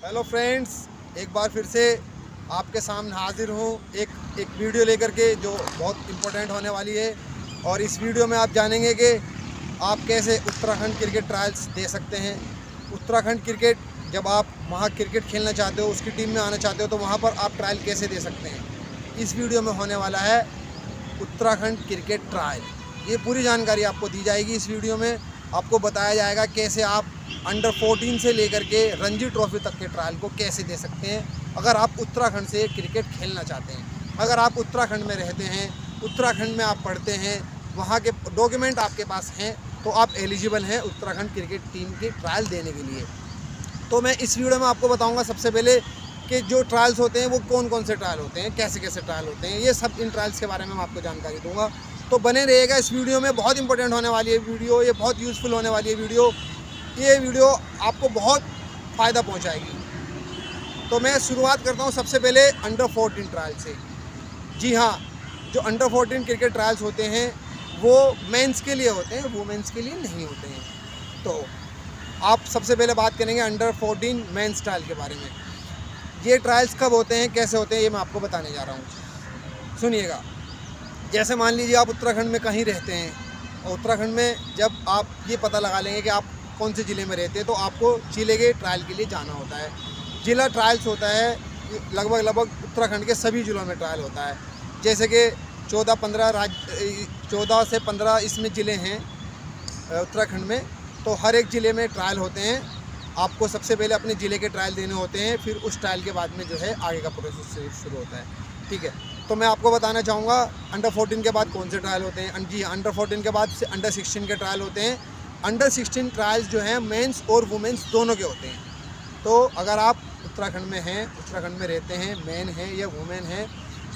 Hello friends, एक बार फिर से आपके सामने हाजिर हूँ एक वीडियो लेकर के जो बहुत इम्पोर्टेंट होने वाली है। और इस वीडियो में आप जानेंगे कि आप कैसे उत्तराखंड क्रिकेट ट्रायल्स दे सकते हैं। उत्तराखंड क्रिकेट, जब आप वहाँ क्रिकेट खेलना चाहते हो, उसकी टीम में आना चाहते हो, तो वहाँ पर आप ट्रायल कैसे दे सकते हैं। इस वीडियो में होने वाला है उत्तराखंड क्रिकेट ट्रायल। ये पूरी जानकारी आपको दी जाएगी। इस वीडियो में आपको बताया जाएगा कैसे आप अंडर 14 से लेकर के रणजी ट्रॉफी तक के ट्रायल को कैसे दे सकते हैं, अगर आप उत्तराखंड से क्रिकेट खेलना चाहते हैं। अगर आप उत्तराखंड में रहते हैं, उत्तराखंड में आप पढ़ते हैं, वहाँ के डॉक्यूमेंट आपके पास हैं, तो आप एलिजिबल हैं उत्तराखंड क्रिकेट टीम की ट्रायल देने के लिए। तो मैं इस वीडियो में आपको बताऊंगा सबसे पहले कि जो ट्रायल्स होते हैं वो कौन कौन से ट्रायल होते हैं, कैसे कैसे ट्रायल होते हैं, ये सब इन ट्रायल्स के बारे में मैं आपको जानकारी दूंगा। तो बने रहिएगा इस वीडियो में, बहुत इंपॉर्टेंट होने वाली है वीडियो, ये बहुत यूज़फुल होने वाली है वीडियो। ये वीडियो आपको बहुत फ़ायदा पहुंचाएगी। तो मैं शुरुआत करता हूं सबसे पहले अंडर 14 ट्रायल से। जी हाँ, जो अंडर 14 क्रिकेट ट्रायल्स होते हैं वो मेंस के लिए होते हैं, वुमेन्स के लिए नहीं होते हैं। तो आप सबसे पहले बात करेंगे अंडर 14 मेंस ट्रायल के बारे में। ये ट्रायल्स कब होते हैं, कैसे होते हैं, ये मैं आपको बताने जा रहा हूँ। सुनिएगा। जैसे मान लीजिए आप उत्तराखंड में कहीं रहते हैं, और उत्तराखंड में जब आप ये पता लगा लेंगे कि आप कौन से ज़िले में रहते हैं, तो आपको जिले के ट्रायल के लिए जाना होता है। जिला ट्रायल्स होता है, लगभग उत्तराखंड के सभी ज़िलों में ट्रायल होता है। जैसे कि 14 से 15 इसमें ज़िले हैं उत्तराखंड में, तो हर एक ज़िले में ट्रायल होते हैं। आपको सबसे पहले अपने ज़िले के ट्रायल देने होते हैं, फिर उस ट्रायल के बाद में जो है आगे का प्रोसेस शुरू होता है। ठीक है, तो मैं आपको बताना चाहूँगा अंडर 14 के बाद कौन से ट्रायल होते हैं। जी, अंडर 14 के बाद से अंडर 16 के ट्रायल होते हैं। अंडर 16 ट्रायल्स जो हैं मेंस और वुमेन्स दोनों के होते हैं। तो अगर आप उत्तराखंड में हैं, उत्तराखंड में रहते हैं, मेन हैं या वुमेन हैं,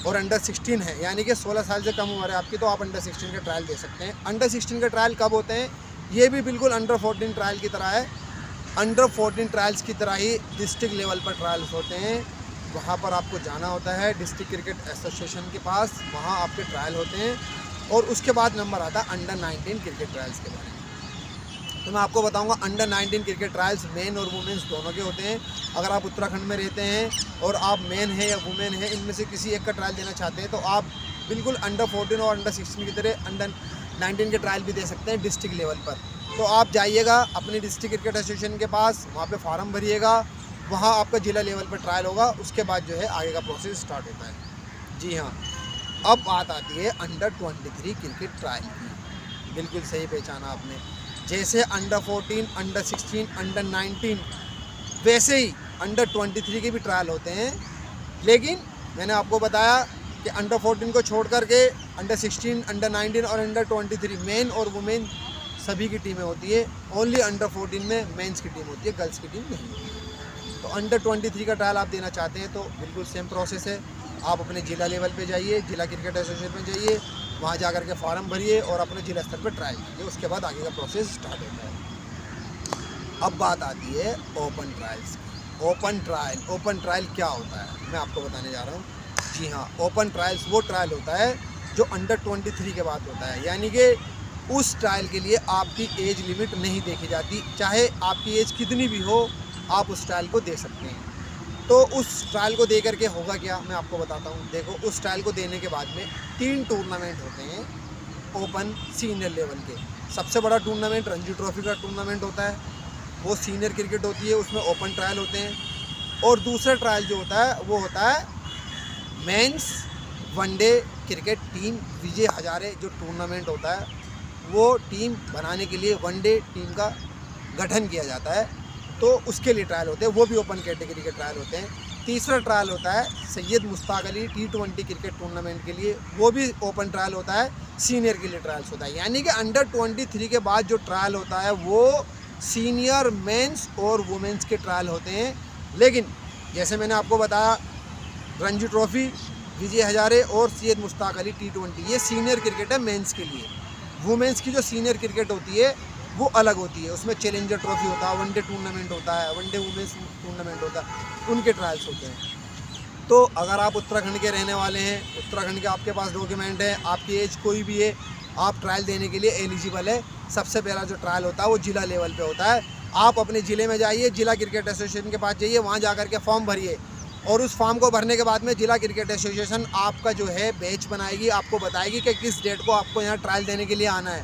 और अंडर 16 है, यानी कि 16 साल से कम उम्र है आपकी, तो आप अंडर 16 के ट्रायल दे सकते हैं। अंडर 16 के ट्रायल कब होते हैं, ये भी बिल्कुल अंडर 14 ट्रायल की तरह है। अंडर 14 ट्रायल्स की तरह ही डिस्ट्रिक्ट लेवल पर ट्रायल्स होते हैं। वहाँ पर आपको जाना होता है डिस्ट्रिक्ट क्रिकेट एसोसिएशन के पास, वहाँ आपके ट्रायल होते हैं। और उसके बाद नंबर आता है अंडर 19 क्रिकेट ट्रायल्स के बारे में। तो मैं आपको बताऊंगा अंडर 19 क्रिकेट ट्रायल्स मेन और वुमेन्स दोनों के होते हैं। अगर आप उत्तराखंड में रहते हैं और आप मेन हैं या वुमेन हैं, इनमें से किसी एक का ट्रायल देना चाहते हैं, तो आप बिल्कुल अंडर 14 और अंडर 16 की तरह अंडर 19 के ट्रायल भी दे सकते हैं डिस्ट्रिक्ट लेवल पर। तो आप जाइएगा अपने डिस्ट्रिक्ट क्रिकेट एसोसिएशन के पास, वहाँ पर फॉर्म भरिएगा, वहाँ आपका जिला लेवल पर ट्रायल होगा, उसके बाद जो है आगे का प्रोसेस स्टार्ट होता है। जी हाँ, अब बात आती है अंडर 23 क्रिकेट ट्रायल की। बिल्कुल सही पहचाना आपने। जैसे अंडर 14, अंडर 16, अंडर 19, वैसे ही अंडर 23 के भी ट्रायल होते हैं। लेकिन मैंने आपको बताया कि अंडर 14 को छोड़ करके अंडर 16, अंडर 19 और अंडर 23 मेन और वुमेन सभी की टीमें होती है। ओनली अंडर 14 में मेंस की टीम होती है, गर्ल्स की टीम नहीं होती है। तो अंडर 23 का ट्रायल आप देना चाहते हैं तो बिल्कुल सेम प्रोसेस है। आप अपने ज़िला लेवल पे जाइए, जिला क्रिकेट एसोसिएशन में जाइए, वहाँ जा कर के फॉर्म भरिए और अपने जिला स्तर पर ट्रायल कीजिए, उसके बाद आगे का प्रोसेस स्टार्ट होता है। अब बात आती है ओपन ट्रायल्स की। ओपन ट्रायल क्या होता है, मैं आपको बताने जा रहा हूँ। जी हाँ, ओपन ट्रायल्स वो ट्रायल होता है जो अंडर 23 के बाद होता है, यानी कि उस ट्रायल के लिए आपकी एज लिमिट नहीं देखी जाती। चाहे आपकी एज कितनी भी हो, आप उस ट्रायल को दे सकते हैं। तो उस ट्रायल को दे करके होगा क्या, मैं आपको बताता हूँ। देखो, उस ट्रायल को देने के बाद में 3 टूर्नामेंट होते हैं ओपन सीनियर लेवल के। सबसे बड़ा टूर्नामेंट रणजी ट्रॉफी का टूर्नामेंट होता है, वो सीनियर क्रिकेट होती है, उसमें ओपन ट्रायल होते हैं। और दूसरा ट्रायल जो होता है वो होता है mains one day cricket team Vijay Hazare जो टूर्नामेंट होता है, वो टीम बनाने के लिए वनडे टीम का गठन किया जाता है, तो उसके लिए ट्रायल होते हैं, वो भी ओपन कैटेगरी के ट्रायल होते हैं। तीसरा ट्रायल होता है Syed Mushtaq Ali T20 cricket tournament के लिए, वो भी ओपन ट्रायल होता है, सीनियर के लिए ट्रायल्स होता है। यानी कि अंडर 23 के बाद जो ट्रायल होता है वो सीनियर मेंस और वुमेन्स के ट्रायल होते हैं। लेकिन जैसे मैंने आपको बताया, रणजी ट्रॉफी, विजय हजारे और सैयद मुश्ताक अली T20 ये सीनियर क्रिकेट है मेंस के लिए। वुमेन्स की जो सीनियर क्रिकेट होती है वो अलग होती है, उसमें चैलेंजर ट्रॉफी होता है, वनडे टूर्नामेंट होता है, वनडे वुमेन्स टूर्नामेंट होता है, उनके ट्रायल्स होते हैं। तो अगर आप उत्तराखंड के रहने वाले हैं, उत्तराखंड के आपके पास डॉक्यूमेंट है, आपकी एज कोई भी है, आप ट्रायल देने के लिए एलिजिबल है। सबसे पहला जो ट्रायल होता है वो जिला लेवल पे होता है, आप अपने ज़िले में जाइए, जिला क्रिकेट एसोसिएशन के पास जाइए, वहाँ जा कर के फॉर्म भरिए और उस फॉर्म को भरने के बाद में जिला क्रिकेट एसोसिएशन आपका जो है बैच बनाएगी, आपको बताएगी कि किस डेट को आपको यहाँ ट्रायल देने के लिए आना है।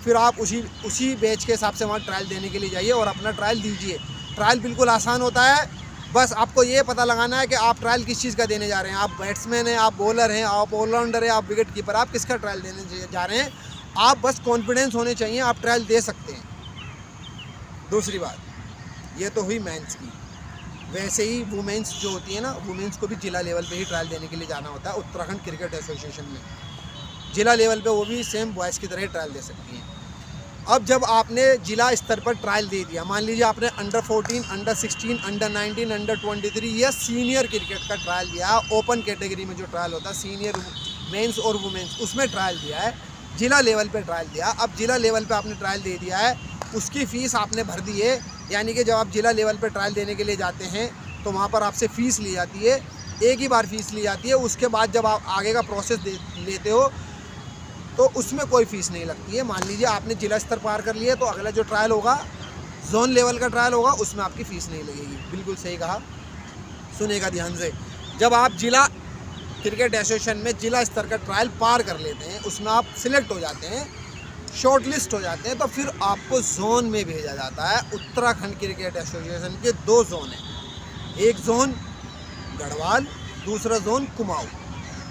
फिर आप उसी बैच के हिसाब से वहाँ ट्रायल देने के लिए जाइए और अपना ट्रायल दीजिए। ट्रायल बिल्कुल आसान होता है, बस आपको ये पता लगाना है कि आप ट्रायल किस चीज़ का देने जा रहे हैं। आप बैट्समैन हैं, आप बॉलर हैं, आप ऑलराउंडर हैं, आप विकेट कीपर, आप किसका ट्रायल देने जा रहे हैं। आप बस कॉन्फिडेंस होने चाहिए, आप ट्रायल दे सकते हैं। दूसरी बात, ये तो हुई मेंस की। वैसे ही वुमेंस जो होती है ना, वुमेंस को भी जिला लेवल पे ही ट्रायल देने के लिए जाना होता है उत्तराखंड क्रिकेट एसोसिएशन में। जिला लेवल पे वो भी सेम बॉयज़ की तरह ट्रायल दे सकती हैं। अब जब आपने जिला स्तर पर ट्रायल दे दिया, मान लीजिए आपने अंडर 14, अंडर 16, अंडर 19, अंडर 23 या सीनियर क्रिकेट का ट्रायल दिया, ओपन कैटेगरी में जो ट्रायल होता है सीनियर मेंस और वुमेंस, उसमें ट्रायल दिया है, जिला लेवल पे ट्रायल दिया। अब जिला लेवल पे आपने ट्रायल दे दिया है, उसकी फ़ीस आपने भर दी है। यानी कि जब आप जिला लेवल पे ट्रायल देने के लिए जाते हैं तो वहाँ पर आपसे फ़ीस ली जाती है, एक ही बार फ़ीस ली जाती है। उसके बाद जब आप आगे का प्रोसेस लेते हो तो उसमें कोई फ़ीस नहीं लगती है। मान लीजिए आपने जिला स्तर पार कर लिया तो अगला जो ट्रायल होगा, जोन लेवल का ट्रायल होगा, उसमें आपकी फ़ीस नहीं लगेगी। बिल्कुल सही कहा, सुनेगा ध्यान से। जब आप जिला क्रिकेट एसोसिएशन में जिला स्तर का ट्रायल पार कर लेते हैं, उसमें आप सिलेक्ट हो जाते हैं, शॉर्ट लिस्ट हो जाते हैं, तो फिर आपको जोन में भेजा जाता है। उत्तराखंड क्रिकेट एसोसिएशन के 2 जोन हैं, एक जोन गढ़वाल, दूसरा जोन कुमाऊँ।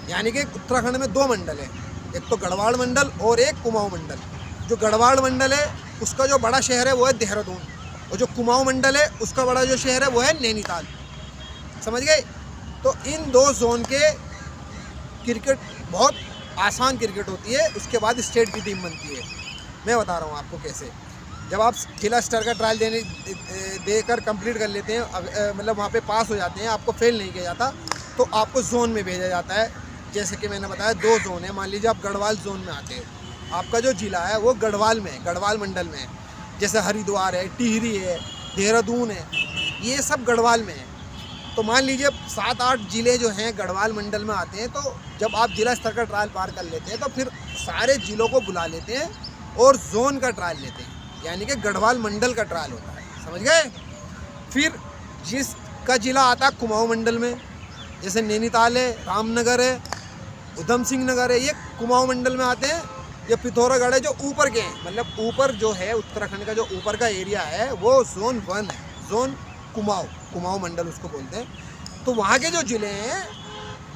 यानी कि उत्तराखंड में 2 मंडल है, एक तो गढ़वाल मंडल और एक कुमाऊँ मंडल। जो गढ़वाल मंडल है उसका जो बड़ा शहर है वो है देहरादून, और जो कुमाऊँ मंडल है उसका बड़ा जो शहर है वो है नैनीताल। समझ गए? तो इन 2 जोन के क्रिकेट बहुत आसान क्रिकेट होती है। उसके बाद स्टेट की टीम बनती है। मैं बता रहा हूँ आपको कैसे। जब आप जिला स्तर का ट्रायल देकर कंप्लीट कर लेते हैं, मतलब वहाँ पे पास हो जाते हैं, आपको फेल नहीं किया जाता, तो आपको जोन में भेजा जाता है। जैसे कि मैंने बताया 2 जोन है। मान लीजिए आप गढ़वाल जोन में आते हो, आपका जो जिला है वो गढ़वाल में है, गढ़वाल मंडल में है। जैसे हरिद्वार है, टिहरी है, देहरादून है, ये सब गढ़वाल में है। तो मान लीजिए 7-8 ज़िले जो हैं गढ़वाल मंडल में आते हैं। तो जब आप जिला स्तर का ट्रायल पार कर लेते हैं तो फिर सारे ज़िलों को बुला लेते हैं और जोन का ट्रायल लेते हैं, यानी कि गढ़वाल मंडल का ट्रायल होता है। समझ गए? फिर जिसका ज़िला आता है कुमाऊँ मंडल में, जैसे नैनीताल है, रामनगर है, उधम सिंह नगर है, ये कुमाऊँ मंडल में आते हैं। ये पिथौरागढ़ है जो ऊपर के हैं, मतलब ऊपर जो है उत्तराखंड का जो ऊपर का एरिया है वो जोन 1 है, जोन कुमाऊँ मंडल उसको बोलते हैं। तो वहाँ के जो ज़िले हैं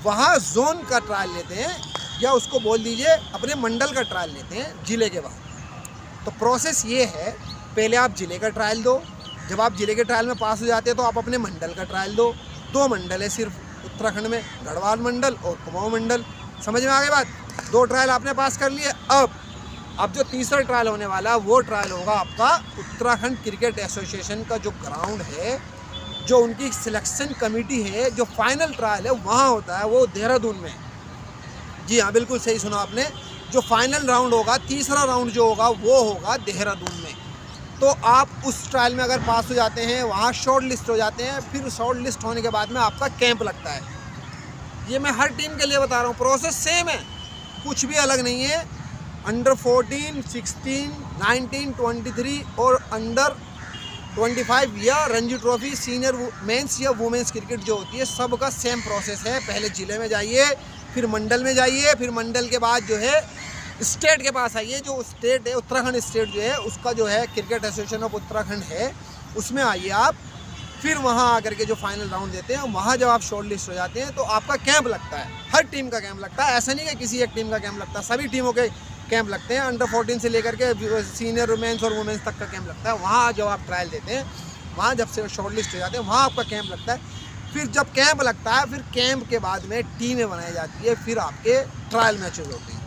वहाँ जोन का ट्रायल लेते हैं, या उसको बोल दीजिए अपने मंडल का ट्रायल लेते हैं ज़िले के बाद। तो प्रोसेस ये है, पहले आप ज़िले का ट्रायल दो, जब आप ज़िले के ट्रायल में पास हो जाते हैं तो आप अपने मंडल का ट्रायल दो। 2 मंडल है सिर्फ उत्तराखंड में, गढ़वाल मंडल और कुमाऊँ मंडल। समझ में आ गई बात? 2 ट्रायल आपने पास कर लिए। अब जो तीसरा ट्रायल होने वाला है वो ट्रायल होगा आपका उत्तराखंड क्रिकेट एसोसिएशन का जो ग्राउंड है, जो उनकी सिलेक्शन कमेटी है, जो फाइनल ट्रायल है वहाँ होता है, वो देहरादून में। जी हाँ, बिल्कुल सही सुना आपने। जो फाइनल राउंड होगा, तीसरा राउंड जो होगा वो होगा देहरादून में। तो आप उस ट्रायल में अगर पास हो जाते हैं, वहाँ शॉर्ट लिस्ट हो जाते हैं, फिर शॉर्ट लिस्ट होने के बाद में आपका कैंप लगता है। ये मैं हर टीम के लिए बता रहा हूँ, प्रोसेस सेम है, कुछ भी अलग नहीं है। अंडर 14, 16, 19, 23 और अंडर 25 या रणजी ट्रॉफी सीनियर मेंस या वुमेंस क्रिकेट जो होती है, सबका सेम प्रोसेस है। पहले ज़िले में जाइए, फिर मंडल में जाइए, फिर मंडल के बाद जो है स्टेट के पास आइए। जो स्टेट है उत्तराखंड स्टेट जो है उसका जो है क्रिकेट एसोसिएशन ऑफ उत्तराखंड है, उसमें आइए आप। फिर वहाँ आकर के जो फाइनल राउंड देते हैं, वहाँ जब आप शॉर्ट लिस्ट हो जाते हैं तो आपका कैंप लगता है। हर टीम का कैंप लगता है, ऐसा नहीं कि किसी एक टीम का कैंप लगता है, सभी टीमों के कैंप लगते हैं। अंडर 14 से लेकर के सीनियर मेंस और वुमेंस तक का कैंप लगता है। वहाँ जब आप ट्रायल देते हैं, वहाँ जब से शॉर्ट लिस्ट हो जाते हैं, वहाँ आपका कैंप लगता है। फिर जब कैंप लगता है, फिर कैंप के बाद में टीमें बनाई जाती है, फिर आपके ट्रायल मैचेस होते हैं।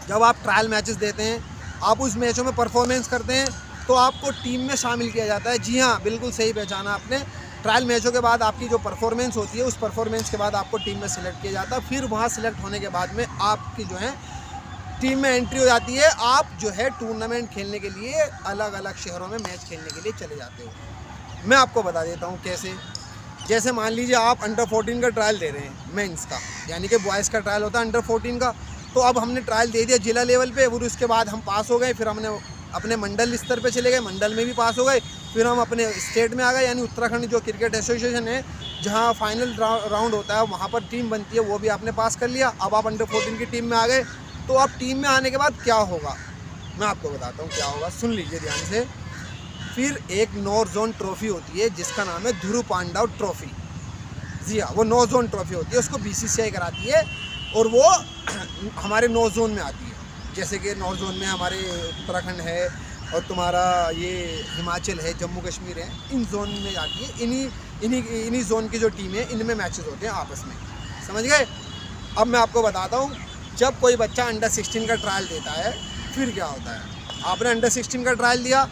जब आप ट्रायल मैचेस देते हैं, आप उस मैचों में परफॉर्मेंस करते हैं, तो आपको टीम में शामिल किया जाता है। जी हाँ, बिल्कुल सही पहचाना आपने। ट्रायल मैचों के बाद आपकी जो परफॉर्मेंस होती है, उस परफॉर्मेंस के बाद आपको टीम में सिलेक्ट किया जाता है। फिर वहाँ सिलेक्ट होने के बाद में आपकी जो है टीम में एंट्री हो जाती है। आप जो है टूर्नामेंट खेलने के लिए अलग अलग शहरों में मैच खेलने के लिए चले जाते हो। मैं आपको बता देता हूँ कैसे। जैसे मान लीजिए आप अंडर 14 का ट्रायल दे रहे हैं, मेंस का, यानी कि बॉयज़ का ट्रायल होता है अंडर 14 का। तो अब हमने ट्रायल दे दिया जिला लेवल पे, और उसके बाद हम पास हो गए, फिर हमने अपने मंडल स्तर पे चले गए, मंडल में भी पास हो गए, फिर हम अपने स्टेट में आ गए, यानी उत्तराखंड जो क्रिकेट एसोसिएशन है जहाँ फाइनल राउंड होता है वहाँ पर टीम बनती है, वो भी आपने पास कर लिया। अब आप अंडर 14 की टीम में आ गए। तो अब टीम में आने के बाद क्या होगा मैं आपको बताता हूँ क्या होगा, सुन लीजिए ध्यान से। फिर एक नो जोन ट्रॉफी होती है जिसका नाम है ध्रुव पांडव ट्रॉफी। जी हाँ, वो नो जोन ट्रॉफी होती है, उसको BCCI कराती है और वो हमारे नो जोन में आती है। जैसे कि नो जोन में हमारे उत्तराखंड है और तुम्हारा ये हिमाचल है, जम्मू कश्मीर है, इन जोन में आती है। इन्हीं जोन की जो टीम है इनमें मैचेस होते हैं आपस में, समझ गए। अब मैं आपको बताता हूँ, जब कोई बच्चा अंडर 16 का ट्रायल देता है फिर क्या होता है। आपने अंडर 16 का ट्रायल दिया,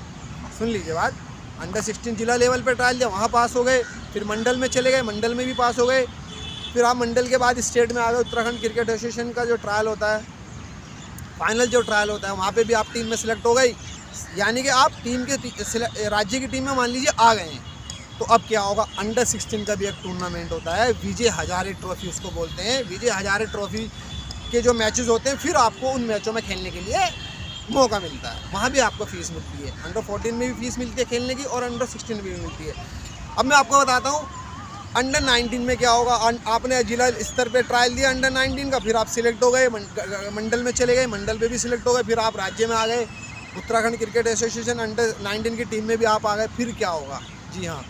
सुन लीजिए बात, अंडर 16 जिला लेवल पर ट्रायल दिया, वहाँ पास हो गए, फिर मंडल में चले गए, मंडल में भी पास हो गए, फिर आप मंडल के बाद स्टेट में आ गए। उत्तराखंड क्रिकेट एसोसिएशन का जो ट्रायल होता है, फाइनल जो ट्रायल होता है, वहाँ पे भी आप टीम में सिलेक्ट हो गई, यानी कि आप टीम के राज्य की टीम में मान लीजिए आ गए हैं। तो अब क्या होगा, अंडर 16 का भी एक टूर्नामेंट होता है, विजय हजारे ट्रॉफी उसको बोलते हैं। विजय हजारे ट्रॉफी के जो मैचेस होते हैं, फिर आपको उन मैचों में खेलने के लिए मौका मिलता है, वहाँ भी आपको फ़ीस मिलती है। अंडर 14 में भी फ़ीस मिलती है खेलने की और अंडर 16 में भी मिलती है। अब मैं आपको बताता हूँ अंडर 19 में क्या होगा। आपने जिला स्तर पे ट्रायल दिया अंडर 19 का, फिर आप सिलेक्ट हो गए, मंडल में चले गए, मंडल पे भी सिलेक्ट हो गए, फिर आप राज्य में आ गए, उत्तराखंड क्रिकेट एसोसिएशन अंडर 19 की टीम में भी आप आ गए। फिर क्या होगा, जी हाँ,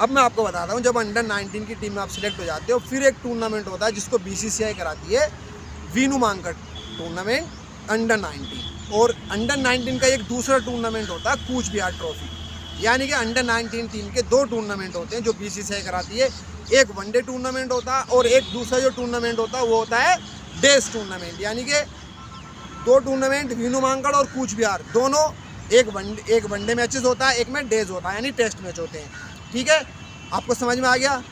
अब मैं आपको बताता हूँ, जब अंडर 19 की टीम में आप सिलेक्ट हो जाते हो, फिर एक टूर्नामेंट होता है जिसको BCCI कराती है, वीनू मांकड़ टूर्नामेंट अंडर 19। और अंडर 19 का एक दूसरा टूर्नामेंट होता है कूच बिहार ट्रॉफी, यानी कि अंडर 19 टीम के दो टूर्नामेंट होते हैं जो BCCI कराती है। एक वनडे टूर्नामेंट होता है और एक दूसरा जो टूर्नामेंट होता है वो होता है डेज टूर्नामेंट, यानी कि दो टूर्नामेंट वीनू मांकड़ और कूच बिहार दोनों, एक वनडे मैचेस होता है, एक में डेज होता है, यानी टेस्ट मैच होते हैं। ठीक है, आपको समझ में आ गया।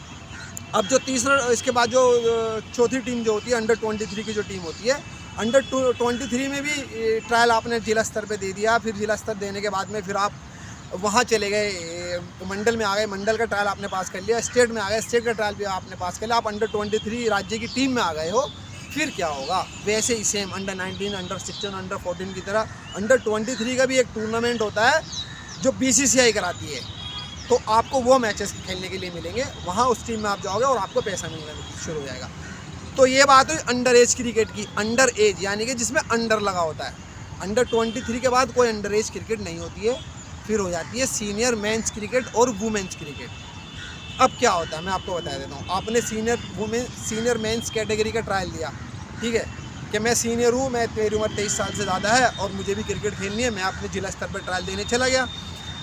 अब जो तीसरा, इसके बाद जो चौथी टीम जो होती है अंडर 23 की जो टीम होती है, अंडर 23 में भी ट्रायल आपने जिला स्तर पे दे दिया। फिर जिला स्तर देने के बाद में फिर आप वहाँ चले गए, मंडल में आ गए, मंडल का ट्रायल आपने पास कर लिया, स्टेट में आ गए, स्टेट का ट्रायल भी आपने पास कर लिया, आप अंडर 23 राज्य की टीम में आ गए हो। फिर क्या होगा, वैसे ही सेम अंडर 19, अंडर 16, अंडर 14 की तरह अंडर 23 का भी एक टूर्नामेंट होता है जो BCCI कराती है। तो आपको वो मैचेस खेलने के लिए मिलेंगे, वहाँ उस टीम में आप जाओगे और आपको पैसा मिलना शुरू हो जाएगा। तो ये बात हुई अंडर एज क्रिकेट की। अंडर एज यानी कि जिसमें अंडर लगा होता है। अंडर 23 के बाद कोई अंडर एज क्रिकेट नहीं होती है, फिर हो जाती है सीनियर मेंस क्रिकेट और वुमेन्स क्रिकेट। अब क्या होता है मैं आपको बता देता हूँ। आपने सीनियर मेंस कैटेगरी का ट्रायल दिया, ठीक है, कि मैं सीनियर हूँ, मेरी उम्र 23 साल से ज़्यादा है और मुझे भी क्रिकेट खेलनी है, मैं अपने जिला स्तर पर ट्रायल देने चला गया।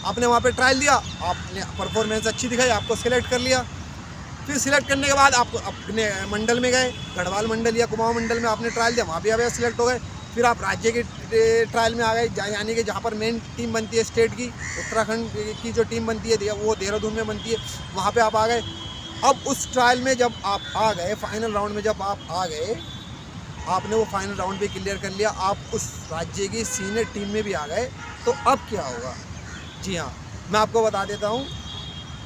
आपने वहाँ पे ट्रायल दिया, आपने परफॉर्मेंस अच्छी दिखाई, आपको सिलेक्ट कर लिया। फिर सिलेक्ट करने के बाद आप अपने मंडल में गए, गढ़वाल मंडल या कुमाऊँ मंडल में आपने ट्रायल दिया, वहाँ भी आप सिलेक्ट हो गए। फिर आप राज्य के ट्रायल में आ गए, यानी कि जहाँ पर मेन टीम बनती है स्टेट की, उत्तराखंड की जो टीम बनती है वो देहरादून में बनती है, वहाँ पे आप आ गए। अब उस ट्रायल में जब आप आ गए, फाइनल राउंड में जब आप आ गए, आपने वो फाइनल राउंड भी क्लियर कर लिया, आप उस राज्य की सीनियर टीम में भी आ गए। तो अब क्या होगा, जी हाँ, मैं आपको बता देता हूँ।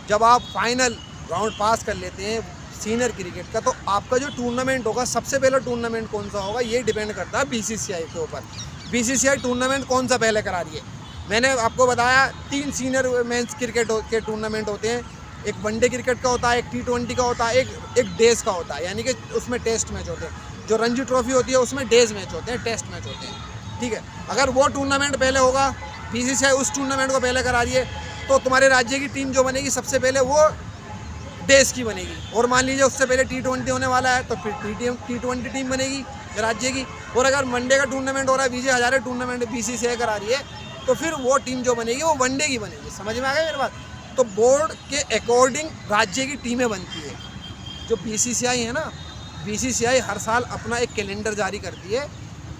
जब आप फाइनल राउंड पास कर लेते हैं सीनियर क्रिकेट का, तो आपका जो टूर्नामेंट होगा, सबसे पहला टूर्नामेंट कौन सा होगा ये डिपेंड करता है BCCI के ऊपर। BCCI टूर्नामेंट कौन सा पहले करा रही है। मैंने आपको बताया 3 सीनियर मेंस क्रिकेट के टूर्नामेंट होते हैं। एक वनडे क्रिकेट का होता है, एक T20 का होता है, एक डेज का होता है, यानी कि उसमें टेस्ट मैच होते हैं। जो रणजी ट्रॉफी होती है उसमें डेज मैच होते हैं, टेस्ट मैच होते हैं। ठीक है, अगर वो टूर्नामेंट पहले होगा, BCCI उस टूर्नामेंट को पहले करा रही है, तो तुम्हारे राज्य की टीम जो बनेगी सबसे पहले वो डेज की बनेगी। और मान लीजिए उससे पहले T20 होने वाला है, तो फिर T20 टीम बनेगी राज्य की। और अगर वनडे का टूर्नामेंट हो रहा है, विजय हजारे टूर्नामेंट BCCI करा रही है, तो फिर वो टीम जो बनेगी वो वनडे की बनेगी। समझ में आ गया मेरी बात। तो बोर्ड के अकॉर्डिंग राज्य की टीमें बनती है। जो BCCI है ना, BCCI हर साल अपना एक कैलेंडर जारी करती है,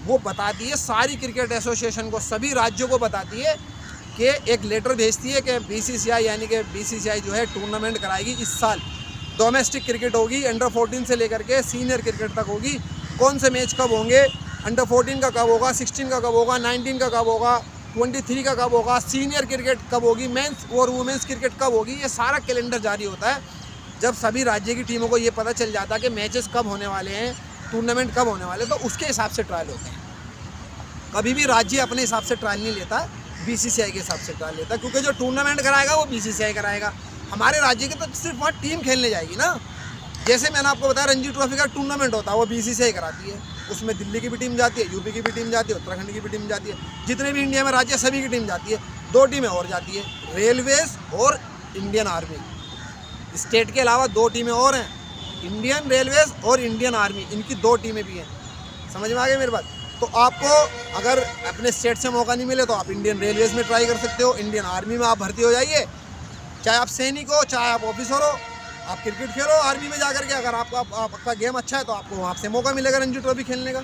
वो बताती है सारी क्रिकेट एसोसिएशन को, सभी राज्यों को बताती है कि एक लेटर भेजती है कि BCCI यानी कि BCCI जो है टूर्नामेंट कराएगी इस साल। डोमेस्टिक क्रिकेट होगी, अंडर 14 से लेकर के सीनियर क्रिकेट तक होगी। कौन से मैच कब होंगे, अंडर 14 का कब होगा, 16 का कब होगा, 19 का कब होगा, 23 का कब होगा, सीनियर क्रिकेट कब होगी, मेंस और वुमेंस क्रिकेट कब होगी, ये सारा कैलेंडर जारी होता है। जब सभी राज्य की टीमों को ये पता चल जाता है कि मैचेस कब होने वाले हैं, टूर्नामेंट कब होने वाले, तो उसके हिसाब से ट्रायल होते हैं। कभी भी राज्य अपने हिसाब से ट्रायल नहीं लेता, बीसीसीआई के हिसाब से ट्रायल लेता, क्योंकि जो टूर्नामेंट कराएगा वो बीसीसीआई कराएगा। हमारे राज्य की तो सिर्फ वहाँ टीम खेलने जाएगी ना। जैसे मैंने आपको बताया रणजी ट्रॉफी का टूर्नामेंट होता है, वो बीसीसीआई कराती है, उसमें दिल्ली की भी टीम जाती है, यूपी की भी टीम जाती है, उत्तराखंड की भी टीम जाती है, जितने भी इंडिया में राज्य है सभी की टीम जाती है। 2 टीमें और जाती है, रेलवेज और इंडियन आर्मी। स्टेट के अलावा 2 टीमें और हैं, इंडियन रेलवेज और इंडियन आर्मी, इनकी 2 टीमें भी हैं। समझ में आ गई मेरी बात? तो आपको अगर अपने स्टेट से मौका नहीं मिले तो आप इंडियन रेलवेज में ट्राई कर सकते हो, इंडियन आर्मी में आप भर्ती हो जाइए, चाहे आप सैनिक हो चाहे आप ऑफिसर हो, आप क्रिकेट खेलो आर्मी में जाकर के। अगर आपका गेम अच्छा है तो आपको वहाँ से मौका मिलेगा रणजी ट्रॉफी खेलने का।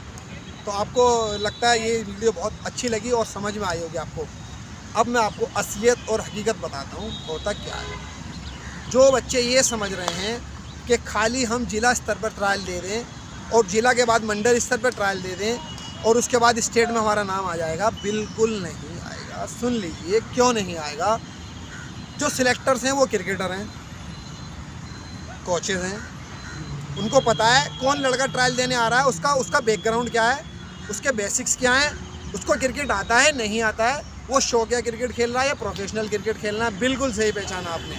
तो आपको लगता है ये वीडियो बहुत अच्छी लगी और समझ में आई होगी आपको। अब मैं आपको असलियत और हकीकत बताता हूँ होता क्या है। जो बच्चे ये समझ रहे हैं कि खाली हम जिला स्तर पर ट्रायल दे दें और जिला के बाद मंडल स्तर पर ट्रायल दे दें और उसके बाद स्टेट में हमारा नाम आ जाएगा, बिल्कुल नहीं आएगा। सुन लीजिए क्यों नहीं आएगा। जो सिलेक्टर्स हैं वो क्रिकेटर हैं, कोचेज़ हैं, उनको पता है कौन लड़का ट्रायल देने आ रहा है, उसका बैकग्राउंड क्या है, उसके बेसिक्स क्या हैं, उसको क्रिकेट आता है नहीं आता है, वो शौकिया क्रिकेट खेल रहा है या प्रोफेशनल क्रिकेट खेलना है। बिल्कुल सही पहचाना आपने।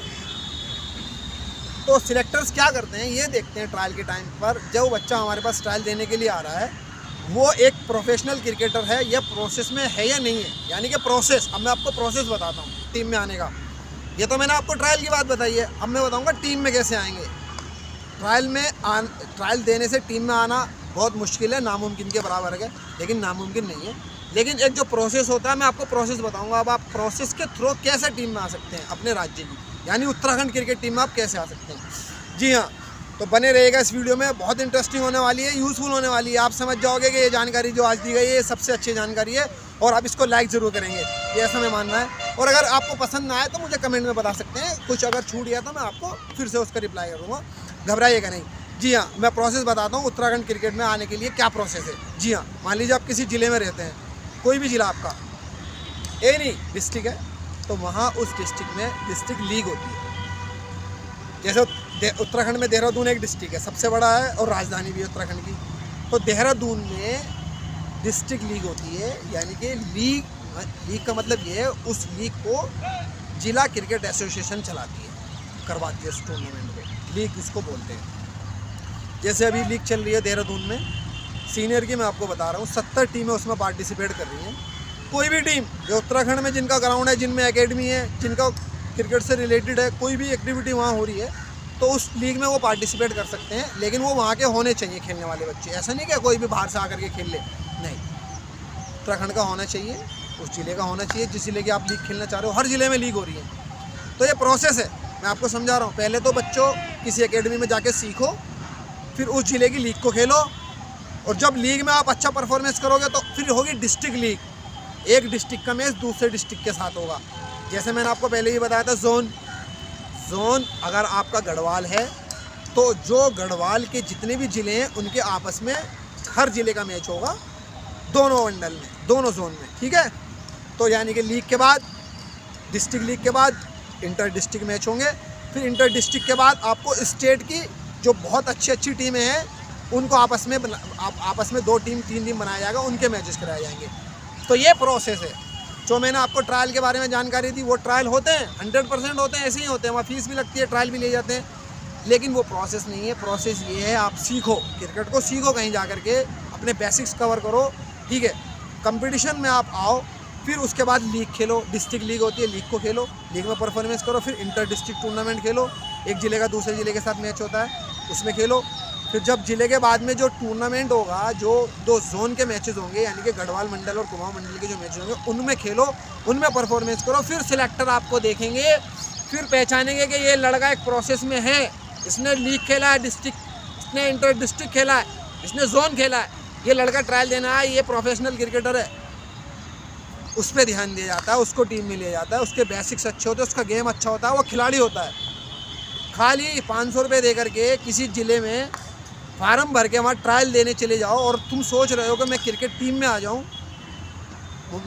तो सिलेक्टर्स क्या करते हैं ये देखते हैं ट्रायल के टाइम पर, जब बच्चा हमारे पास ट्रायल देने के लिए आ रहा है वो एक प्रोफेशनल क्रिकेटर है या प्रोसेस में है या नहीं है। यानी कि प्रोसेस, अब मैं आपको प्रोसेस बताता हूँ टीम में आने का। ये तो मैंने आपको ट्रायल की बात बताई है, अब मैं बताऊँगा टीम में कैसे आएंगे। ट्रायल देने से टीम में आना बहुत मुश्किल है, नामुमकिन के बराबर है, लेकिन नामुमकिन नहीं है। लेकिन एक जो प्रोसेस होता है मैं आपको प्रोसेस बताऊंगा। अब आप प्रोसेस के थ्रू कैसे टीम में आ सकते हैं अपने राज्य की, यानी उत्तराखंड क्रिकेट टीम में आप कैसे आ सकते हैं। जी हाँ, तो बने रहेगा इस वीडियो में, बहुत इंटरेस्टिंग होने वाली है, यूज़फुल होने वाली है। आप समझ जाओगे कि ये जानकारी जो आज दी गई है ये सबसे अच्छी जानकारी है और आप इसको लाइक ज़रूर करेंगे, ये ऐसा मैं मानना है। और अगर आपको पसंद ना आए तो मुझे कमेंट में बता सकते हैं, कुछ अगर छूट गया तो मैं आपको फिर से उसका रिप्लाई करूँगा, घबराइएगा नहीं। जी हाँ, मैं प्रोसेस बताता हूँ उत्तराखंड क्रिकेट में आने के लिए क्या प्रोसेस है। जी हाँ, मान लीजिए आप किसी ज़िले में रहते हैं, कोई भी ज़िला आपका एनी डिस्ट्रिक्ट है, तो वहाँ उस डिस्ट्रिक्ट में डिस्ट्रिक्ट लीग होती है। जैसे उत्तराखंड में देहरादून एक डिस्ट्रिक्ट है, सबसे बड़ा है और राजधानी भी है उत्तराखंड की। तो देहरादून में डिस्ट्रिक्ट लीग होती है, यानी कि लीग का मतलब ये है उस लीग को जिला क्रिकेट एसोसिएशन चलाती है, करवाती है उस टूर्नामेंट को, लीग उसको बोलते हैं। जैसे अभी लीग चल रही है देहरादून में, सीनियर की मैं आपको बता रहा हूँ, 70 टीमें उसमें पार्टिसिपेट कर रही हैं। कोई भी टीम जो उत्तराखंड में जिनका ग्राउंड है, जिनमें एकेडमी है, जिनका क्रिकेट से रिलेटेड है, कोई भी एक्टिविटी वहाँ हो रही है तो उस लीग में वो पार्टिसिपेट कर सकते हैं। लेकिन वो वहाँ के होने चाहिए खेलने वाले बच्चे, ऐसा नहीं कि कोई भी बाहर से आकर के खेल ले, नहीं, उत्तराखंड का होना चाहिए, उस ज़िले का होना चाहिए जिस ज़िले की आप लीग खेलना चाह रहे हो। हर ज़िले में लीग हो रही है। तो ये प्रोसेस है, मैं आपको समझा रहा हूँ। पहले तो बच्चों किसी एकेडमी में जाके सीखो, फिर उस ज़िले की लीग को खेलो, और जब लीग में आप अच्छा परफॉर्मेंस करोगे तो फिर होगी डिस्ट्रिक्ट लीग। एक डिस्ट्रिक्ट का मैच दूसरे डिस्ट्रिक्ट के साथ होगा। जैसे मैंने आपको पहले ही बताया था, जोन अगर आपका गढ़वाल है तो जो गढ़वाल के जितने भी ज़िले हैं उनके आपस में हर ज़िले का मैच होगा, दोनों मंडल में, दोनों जोन में, ठीक है। तो यानी कि लीग के बाद, डिस्ट्रिक्ट लीग के बाद इंटर डिस्ट्रिक्ट मैच होंगे, फिर इंटर डिस्ट्रिक्ट के बाद आपको स्टेट की जो बहुत अच्छी टीमें हैं उनको आपस में 2 टीम 3 टीम बनाया जाएगा, उनके मैचेस कराए जाएंगे। तो ये प्रोसेस है। जो मैंने आपको ट्रायल के बारे में जानकारी दी, वो ट्रायल होते हैं, 100% होते हैं, ऐसे ही होते हैं, वहाँ फीस भी लगती है, ट्रायल भी ले जाते हैं, लेकिन वो प्रोसेस नहीं है। प्रोसेस ये है, आप सीखो, क्रिकेट को सीखो, कहीं जा कर के अपने बेसिक्स कवर करो, ठीक है। कंपटीशन में आप आओ, फिर उसके बाद लीग खेलो, डिस्ट्रिक्ट लीग होती है, लीग को खेलो, लीग में परफॉर्मेंस करो, फिर इंटर डिस्ट्रिक्ट टूर्नामेंट खेलो, एक ज़िले का दूसरे ज़िले के साथ मैच होता है उसमें खेलो। फिर जब ज़िले के बाद में जो टूर्नामेंट होगा, जो 2 जोन के मैचेस होंगे, यानी कि गढ़वाल मंडल और कुमाऊं मंडल के जो मैचेस होंगे, उनमें खेलो, उनमें परफॉर्मेंस करो, फिर सिलेक्टर आपको देखेंगे, फिर पहचानेंगे कि ये लड़का एक प्रोसेस में है, इसने लीग खेला है, डिस्ट्रिक्ट, इसने इंटर डिस्ट्रिक्ट खेला है, इसने जोन खेला है, ये लड़का ट्रायल देना है, ये प्रोफेशनल क्रिकेटर है। उस पर ध्यान दिया जाता है, उसको टीम में लिया जाता है, उसके बेसिक्स अच्छे होते हैं, उसका गेम अच्छा होता है, वो खिलाड़ी होता है। खाली 500 रुपये दे करके किसी ज़िले में फार्म भर के वहाँ ट्रायल देने चले जाओ और तुम सोच रहे हो कि मैं क्रिकेट टीम में आ जाऊँ,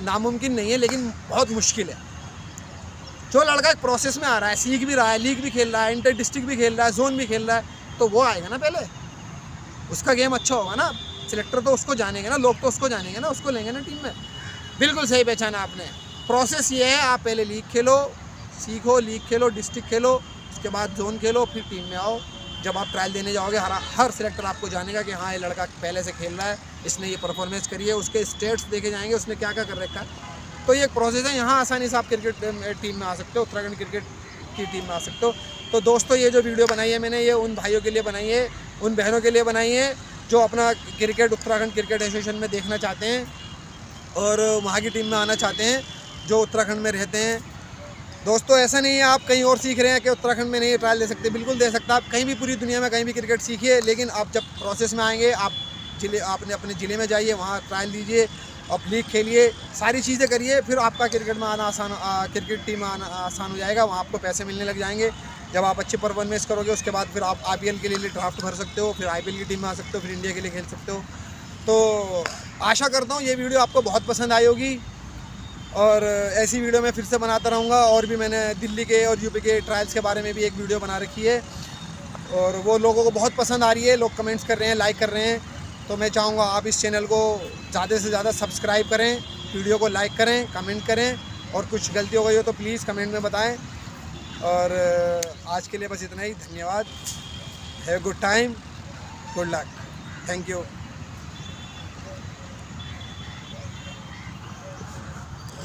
नामुमकिन नहीं है, लेकिन बहुत मुश्किल है। जो लड़का एक प्रोसेस में आ रहा है, सीख भी रहा है, लीग भी खेल रहा है, इंटर डिस्ट्रिक्ट भी खेल रहा है, जोन भी खेल रहा है, तो वो आएगा ना, पहले उसका गेम अच्छा होगा ना। सिलेक्टर तो उसको जानेंगे ना, लोग तो उसको जानेंगे ना, उसको लेंगे ना टीम में। बिल्कुल सही पहचाना आपने। प्रोसेस ये है, आप पहले लीग खेलो, सीखो, लीग खेलो, डिस्ट्रिक्ट खेलो, उसके बाद जोन खेलो, फिर टीम में आओ। जब आप ट्रायल देने जाओगे हर सिलेक्टर आपको जानेगा कि हाँ ये लड़का पहले से खेल रहा है, इसने ये परफॉर्मेंस करी है, उसके स्टेट्स देखे जाएंगे, उसने क्या क्या कर रखा है। तो ये एक प्रोसेस है। यहाँ आसानी से आप क्रिकेट टीम में आ सकते हो, उत्तराखंड क्रिकेट की टीम में आ सकते हो। तो दोस्तों ये जो वीडियो बनाई है मैंने, ये उन भाइयों के लिए बनाई है, उन बहनों के लिए बनाई है जो अपना क्रिकेट उत्तराखंड क्रिकेट एसोसिएशन में देखना चाहते हैं और वहाँ की टीम में आना चाहते हैं, जो उत्तराखंड में रहते हैं। दोस्तों ऐसा नहीं है आप कहीं और सीख रहे हैं कि उत्तराखंड में नहीं ट्रायल दे सकते, बिल्कुल दे सकता। आप कहीं भी पूरी दुनिया में कहीं भी क्रिकेट सीखिए, लेकिन आप जब प्रोसेस में आएंगे, आप आपने अपने ज़िले में जाइए, वहाँ ट्रायल दीजिए, आप लीग खेलिए, सारी चीज़ें करिए, फिर आपका क्रिकेट में आना आसान, क्रिकेट टीम में आना आसान हो जाएगा। वहाँ आपको पैसे मिलने लग जाएंगे। जब आप अच्छे परफॉर्मेंस करोगे, उसके बाद फिर आप IPL के लिए ड्राफ्ट भर सकते हो, फिर IPL की टीम में आ सकते हो, फिर इंडिया के लिए खेल सकते हो। तो आशा करता हूँ ये वीडियो आपको बहुत पसंद आई होगी और ऐसी वीडियो मैं फिर से बनाता रहूँगा। और भी मैंने दिल्ली के और UP के ट्रायल्स के बारे में भी एक वीडियो बना रखी है और वो लोगों को बहुत पसंद आ रही है, लोग कमेंट्स कर रहे हैं, लाइक कर रहे हैं। तो मैं चाहूँगा आप इस चैनल को ज़्यादा से ज़्यादा सब्सक्राइब करें, वीडियो को लाइक करें, कमेंट करें, और कुछ गलती हो गई हो तो प्लीज़ कमेंट में बताएं। और आज के लिए बस इतना ही। धन्यवाद। Have a good time, good luck, thank you.